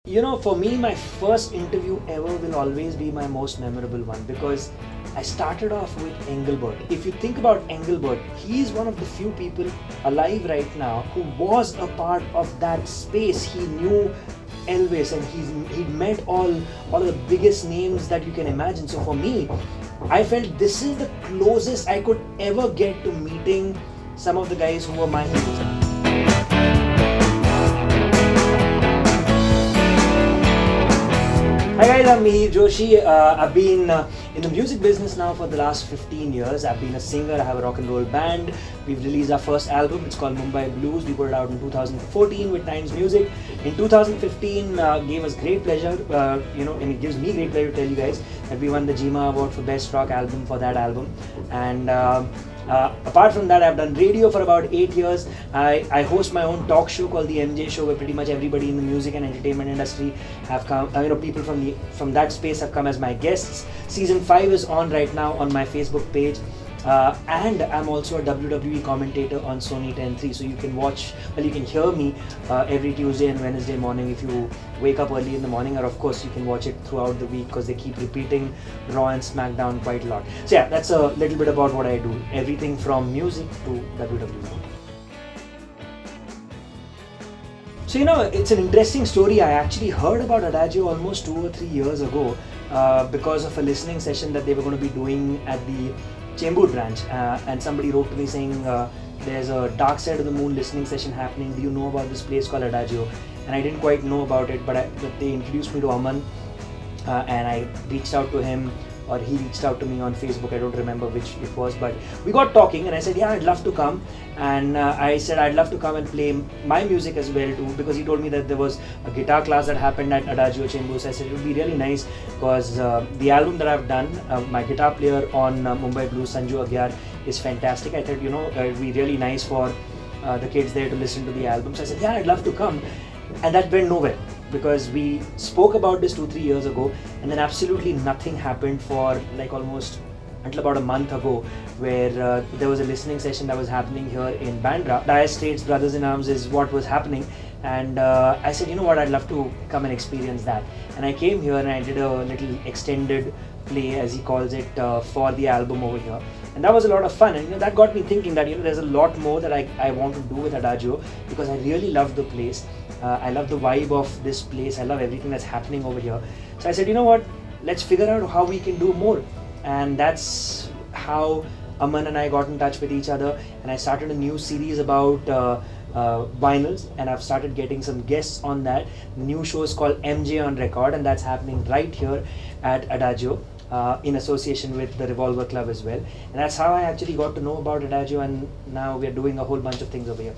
For me, my first interview ever will always be my most memorable one because I started off with Engelbert. If you think about Engelbert, he is one of the few people alive right now who was a part of that space. He knew Elvis and he'd met all of the biggest names that you can imagine. So for me, I felt this is the closest I could ever get to meeting some of the guys who were my heroes. Hi guys, I'm Mihir Joshi. I've been in the music business now for the last 15 years. I've been a singer, I have a rock and roll band. We've released our first album, it's called Mumbai Blues. We put it out in 2014 with Times Music. In 2015, gave us great pleasure, and it gives me great pleasure to tell you guys that we won the GMA Award for Best Rock Album for that album. And apart from that, I've done radio for about 8 years. I host my own talk show called the MJ Show, where pretty much everybody in the music and entertainment industry have come. People from that space have come as my guests. Season 5 is on right now on my Facebook page. And I'm also a WWE commentator on Sony 10.3, so you can hear me every Tuesday and Wednesday morning if you wake up early in the morning, or of course you can watch it throughout the week because they keep repeating Raw and SmackDown quite a lot. So yeah, that's a little bit about what I do, everything from music to WWE. So it's an interesting story. I actually heard about Adagio almost 2 or 3 years ago because of a listening session that they were going to be doing at the Chembur branch, and somebody wrote to me saying there's a Dark Side of the Moon listening session happening. Do you know about this place called Adagio? And I didn't quite know about it, but they introduced me to Aman, and I reached out to him, or he reached out to me on Facebook. I don't remember which it was, but we got talking and I said, yeah, I'd love to come. And I said I'd love to come and play my music as well too, because he told me that there was a guitar class that happened at Adagio Chembur. So I said it would be really nice because the album that I've done, my guitar player on Mumbai Blues, Sanju Agyar, is fantastic. I thought, it would be really nice for the kids there to listen to the album. So I said, yeah, I'd love to come. And that went nowhere, because we spoke about this 2-3 years ago, and then absolutely nothing happened for like almost until about a month ago, where there was a listening session that was happening here in Bandra. Dire Straits Brothers in Arms is what was happening, and I said, you know what, I'd love to come and experience that. And I came here and I did a little extended play, as he calls it, for the album over here. And that was a lot of fun, and that got me thinking that there's a lot more that I want to do with Adagio, because I really love the place. I love the vibe of this place. I love everything that's happening over here. So I said, you know what, let's figure out how we can do more. And that's how Aman and I got in touch with each other, and I started a new series about vinyls, and I've started getting some guests on that. The new show is called MJ on Record, and that's happening right here at Adagio in association with the Revolver Club as well. And that's how I actually got to know about Adagio, and now we're doing a whole bunch of things over here.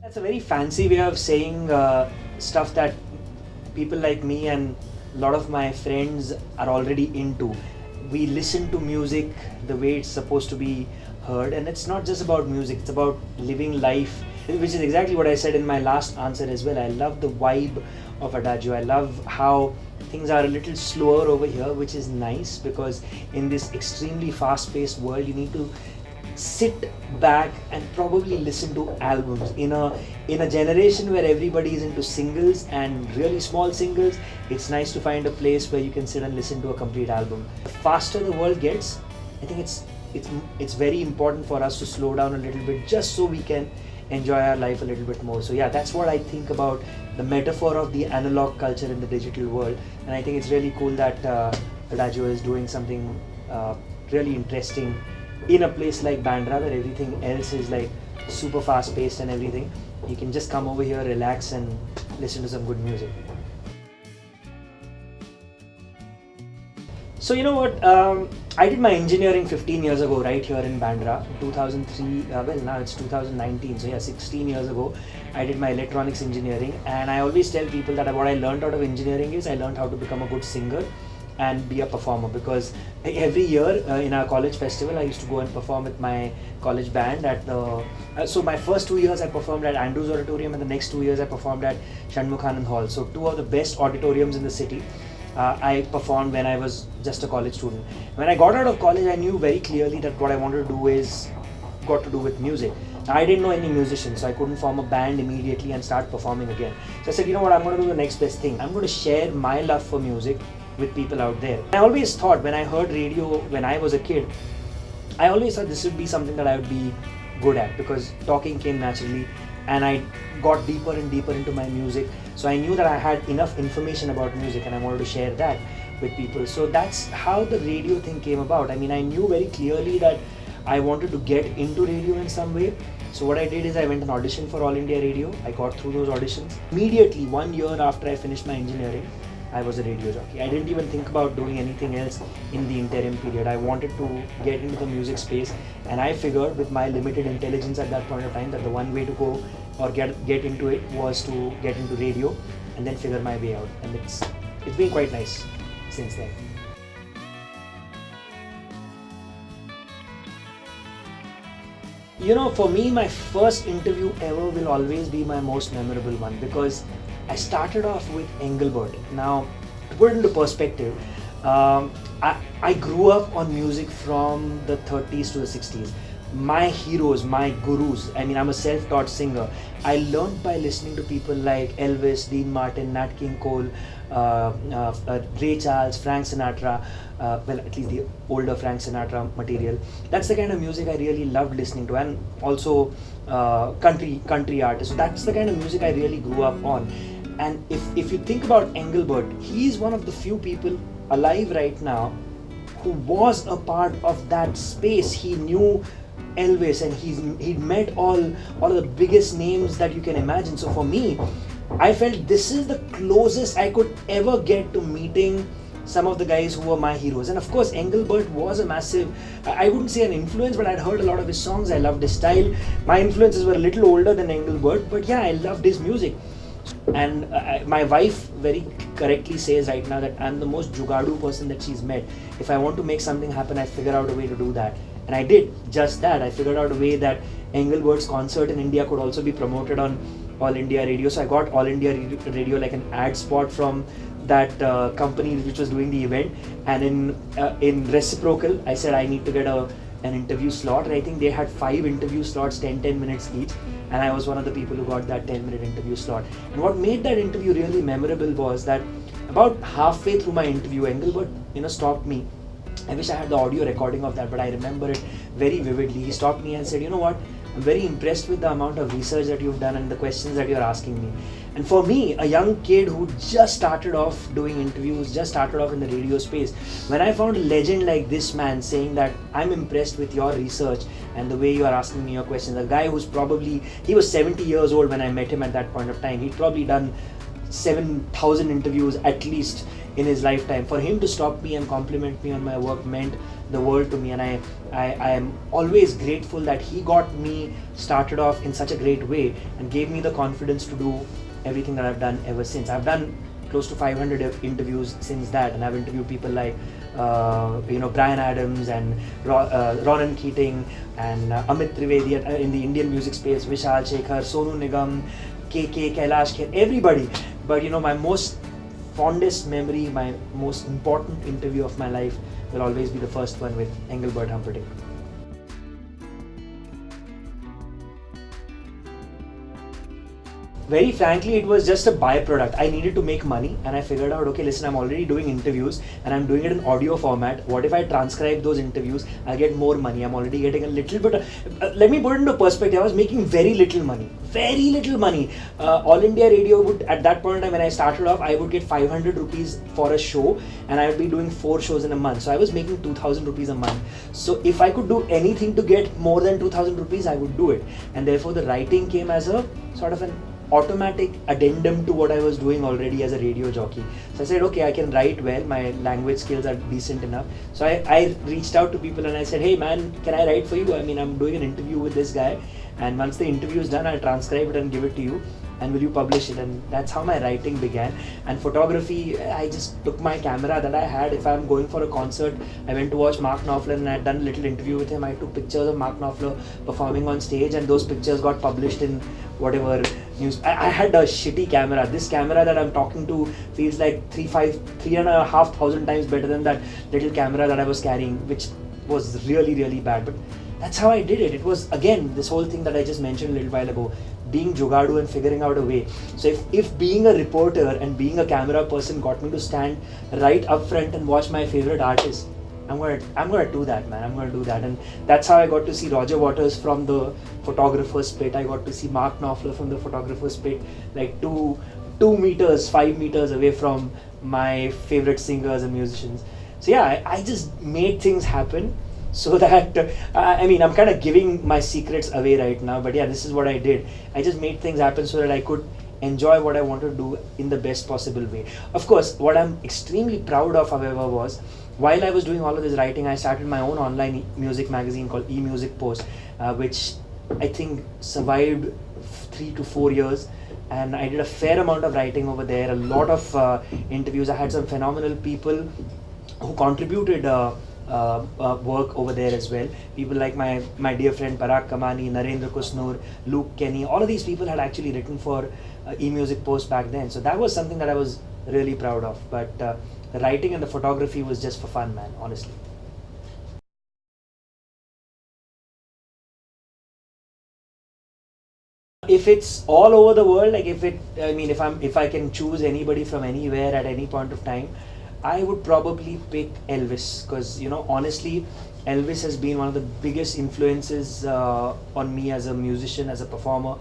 That's a very fancy way of saying stuff that people like me and a lot of my friends are already into. We listen to music the way it's supposed to be heard, and it's not just about music, it's about living life, which is exactly what I said in my last answer as well. I love the vibe of Adagio. I love how things are a little slower over here, which is nice, because in this extremely fast-paced world you need to sit back and probably listen to albums. In a generation where everybody is into singles and really small singles, it's nice to find a place where you can sit and listen to a complete album. The faster the world gets, I think it's very important for us to slow down a little bit, just so we can enjoy our life a little bit more. So yeah, that's what I think about the metaphor of the analog culture in the digital world, and I think it's really cool that Adagio is doing something really interesting in a place like Bandra, where everything else is like super fast paced and everything. You can just come over here, relax and listen to some good music. So you know what, I did my engineering 15 years ago right here in Bandra, 2003, now it's 2019, so yeah, 16 years ago I did my electronics engineering. And I always tell people that what I learned out of engineering is I learned how to become a good singer and be a performer, because every year in our college festival I used to go and perform with my college band at the so my first 2 years I performed at Andrews Auditorium, and the next 2 years I performed at Shanmukhanand Hall, so two of the best auditoriums in the city. I performed when I was just a college student. When I got out of college, I knew very clearly that what I wanted to do is got to do with music. I didn't know any musicians, so I couldn't form a band immediately and start performing again. So I said, you know what, I'm going to do the next best thing. I'm going to share my love for music with people out there. I always thought, when I heard radio when I was a kid, I always thought this would be something that I would be good at, because talking came naturally and I got deeper and deeper into my music. So I knew that I had enough information about music and I wanted to share that with people. So that's how the radio thing came about. I mean, I knew very clearly that I wanted to get into radio in some way. So what I did is I went and auditioned for All India Radio. I got through those auditions. Immediately, 1 year after I finished my engineering, I was a radio jockey. I didn't even think about doing anything else in the interim period. I wanted to get into the music space, and I figured with my limited intelligence at that point of time that the one way to go or get into it was to get into radio and then figure my way out. And it's been quite nice since then. You know, for me, my first interview ever will always be my most memorable one, because I started off with Engelbert. Now, to put it into perspective, I grew up on music from the 30s to the 60s. My heroes, my gurus, I mean, I'm a self-taught singer. I learned by listening to people like Elvis, Dean Martin, Nat King Cole, Ray Charles, Frank Sinatra, well, at least the older Frank Sinatra material. That's the kind of music I really loved listening to, and also country artists. So that's the kind of music I really grew up on. And if you think about Engelbert, he's one of the few people alive right now who was a part of that space. He knew Elvis, and he'd met all of the biggest names that you can imagine. So for me, I felt this is the closest I could ever get to meeting some of the guys who were my heroes. And of course, Engelbert was a massive, I wouldn't say an influence, but I'd heard a lot of his songs. I loved his style. My influences were a little older than Engelbert, but yeah, I loved his music. And my wife very correctly says right now that I'm the most jugadu person that she's met. If I want to make something happen, I figure out a way to do that. And I did just that. I figured out a way that Engelbert's concert in India could also be promoted on All India Radio. So I got All India Radio like an ad spot from that company which was doing the event. And in reciprocal, I said I need to get an interview slot. And I think they had 5 interview slots, 10 minutes each. And I was one of the people who got that 10-minute interview slot. And what made that interview really memorable was that about halfway through my interview, Engelbert, stopped me. I wish I had the audio recording of that, but I remember it very vividly. He stopped me and said, you know what, I'm very impressed with the amount of research that you've done and the questions that you're asking me. And for me, a young kid who just started off doing interviews, just started off in the radio space, when I found a legend like this man saying that I'm impressed with your research and the way you are asking me your questions, a guy who's he was 70 years old when I met him at that point of time. He'd probably done 7,000 interviews at least in his lifetime. For him to stop me and compliment me on my work meant the world to me, and I am always grateful that he got me started off in such a great way and gave me the confidence to do everything that I've done ever since. I've done close to 500 interviews since that, and I've interviewed people like Brian Adams and Ronan Keating and Amit Trivedi in the Indian music space, Vishal Shekhar, Sonu Nigam, KK, Kailash Kher, everybody. But my most fondest memory, my most important interview of my life will always be the first one with Engelbert Humperdinck. Very frankly, it was just a byproduct. I needed to make money, and I figured out, okay, listen, I'm already doing interviews and I'm doing it in audio format. What if I transcribe those interviews? I'll get more money. I'm already getting a little bit let me put it into perspective. I was making very little money. All India Radio would, at that point in time when I started off, I would get 500 rupees for a show, and I would be doing 4 shows in a month. So I was making 2,000 rupees a month. So if I could do anything to get more than 2,000 rupees, I would do it. And therefore the writing came as a sort of an automatic addendum to what I was doing already as a radio jockey. So I said, okay, I can write well, my language skills are decent enough. So I reached out to people and I said, hey man, can I write for you? I mean, I'm doing an interview with this guy, and once the interview is done, I'll transcribe it and give it to you, and will you publish it? And that's how my writing began. And photography, I just took my camera that I had. If I'm going for a concert, I went to watch Mark Knopfler and I had done a little interview with him. I took pictures of Mark Knopfler performing on stage, and those pictures got published in whatever news. I had a shitty camera. This camera that I'm talking to feels like 3,500 times better than that little camera that I was carrying, which was really, really bad. But that's how I did it. It was again this whole thing that I just mentioned a little while ago, being jugadu and figuring out a way. So if being a reporter and being a camera person got me to stand right up front and watch my favorite artist, I'm gonna do that, man. I'm gonna do that. And that's how I got to see Roger Waters from the photographer's pit. I got to see Mark Knopfler from the photographer's pit, like 2 meters, 5 meters away from my favorite singers and musicians. So yeah, I just made things happen so that I mean, I'm kind of giving my secrets away right now, but yeah, this is what I did. I just made things happen so that I could enjoy what I wanted to do in the best possible way. Of course, what I'm extremely proud of, however, was while I was doing all of this writing, I started my own online music magazine called eMusic Post, which I think survived 3 to 4 years. And I did a fair amount of writing over there, a lot of interviews. I had some phenomenal people who contributed work over there as well. People like my dear friend Parag Kamani, Narendra Kusnur, Luke Kenny, all of these people had actually written for eMusic Post back then. So that was something that I was really proud of. But the writing and the photography was just for fun, man, honestly. If it's all over the world, like if I can choose anybody from anywhere at any point of time, I would probably pick Elvis, because honestly, Elvis has been one of the biggest influences on me as a musician, as a performer.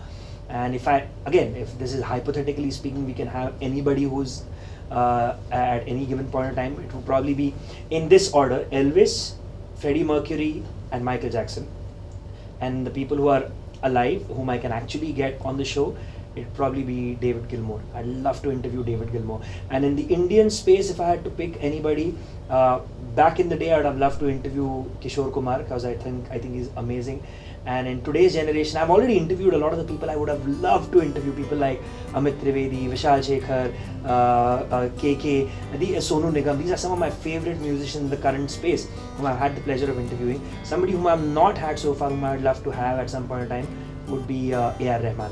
And if this is hypothetically speaking, we can have anybody who's at any given point in time, it would probably be in this order: Elvis, Freddie Mercury, and Michael Jackson. And the people who are alive, whom I can actually get on the show, it'd probably be David Gilmour. I'd love to interview David Gilmour. And in the Indian space, if I had to pick anybody, back in the day, I'd have loved to interview Kishore Kumar, because I think he's amazing. And in today's generation, I've already interviewed a lot of the people I would have loved to interview. People like Amit Trivedi, Vishal Shekhar, KK, Sonu Nigam. These are some of my favorite musicians in the current space whom I've had the pleasure of interviewing. Somebody whom I've not had so far, whom I'd love to have at some point in time, would be A.R. Rahman.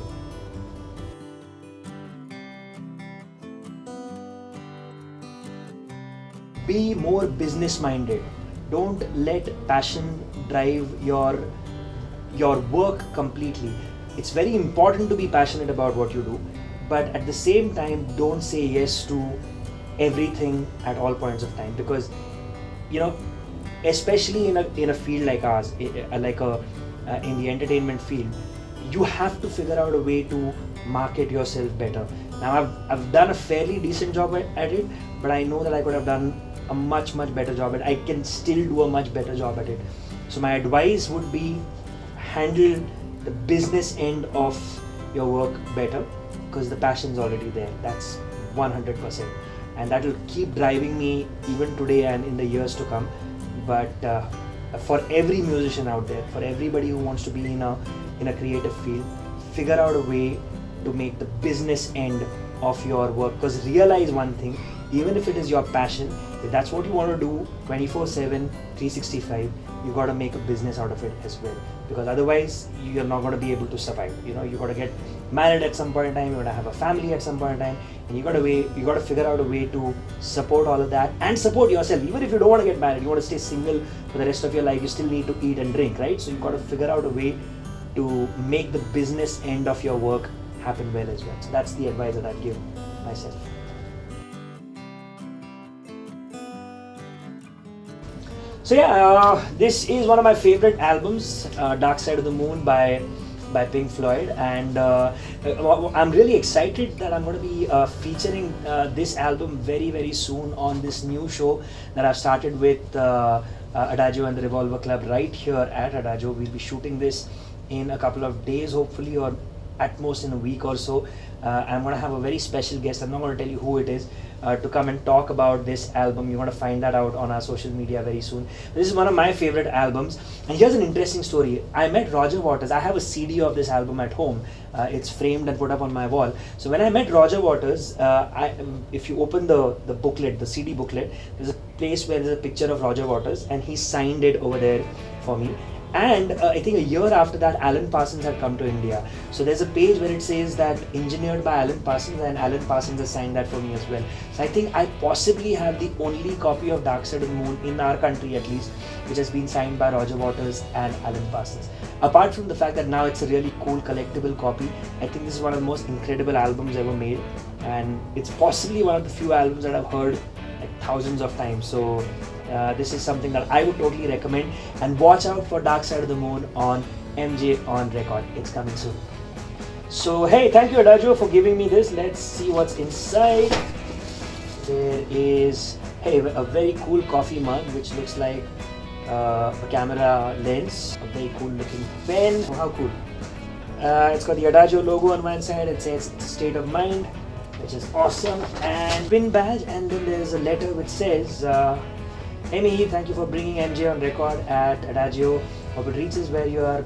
Be more business minded. Don't let passion drive your work completely. It's very important to be passionate about what you do, but at the same time, don't say yes to everything at all points of time, because especially in a field like ours, in the entertainment field, you have to figure out a way to market yourself better. Now I've done a fairly decent job at it, but I know that I could have done a much better job at it. I can still do a much better job at it. So my advice would be, handle the business end of your work better, because the passion's already there. That's 100%, and that will keep driving me even today and in the years to come. But for every musician out there, for everybody who wants to be in a creative field, figure out a way to make the business end of your work. Because realize one thing, even if it is your passion, if that's what you want to do 24/7, 365, you got to make a business out of it as well, because otherwise you're not going to be able to survive. You got to get married at some point in time, you got to have a family at some point in time, and you got to figure out a way to support all of that and support yourself. Even if you don't want to get married, you want to stay single for the rest of your life, you still need to eat and drink, right? So you got to figure out a way to make the business end of your work happen well as well. So that's the advice that I'd give myself. So yeah, this is one of my favorite albums, Dark Side of the Moon by Pink Floyd, and I'm really excited that I'm going to be featuring this album very soon on this new show that I've started with Adagio and the Revolver Club right here at Adagio. We'll be shooting this in a couple of days, hopefully, or at most in a week or so. I'm going to have a very special guest. I'm not going to tell you who it is, to come and talk about this album. You're going to find that out on our social media very soon. This is one of my favorite albums. And here's an interesting story. I met Roger Waters. I have a CD of this album at home. It's framed and put up on my wall. So when I met Roger Waters, if you open the booklet, the CD booklet, there's a place where there's a picture of Roger Waters, and he signed it over there for me. And I think a year after that, Alan Parsons had come to India. So there's a page where it says that engineered by Alan Parsons, and Alan Parsons has signed that for me as well. So I think I possibly have the only copy of Dark Side of the Moon in our country at least, which has been signed by Roger Waters and Alan Parsons. Apart from the fact that now it's a really cool collectible copy, I think this is one of the most incredible albums ever made, and it's possibly one of the few albums that I've heard like thousands of times. So this is something that I would totally recommend, and watch out for Dark Side of the Moon on MJ on Record. It's coming soon. So hey, thank you Adagio for giving me this. Let's see what's inside. There is a very cool coffee mug which looks like a camera lens, a very cool looking pen. Oh, how cool. It's got the Adagio logo on one side. It says State of Mind, which is awesome, and pin badge, and then there's a letter which says hey Mihir, thank you for bringing MJ on Record at Adagio. Hope it reaches where your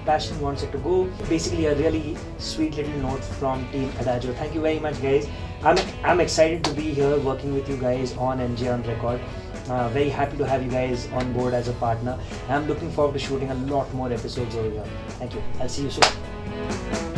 passion wants it to go. Basically a really sweet little note from Team Adagio. Thank you very much guys. I'm excited to be here working with you guys on MJ on Record. Very happy to have you guys on board as a partner. I'm looking forward to shooting a lot more episodes over here. Thank you. I'll see you soon.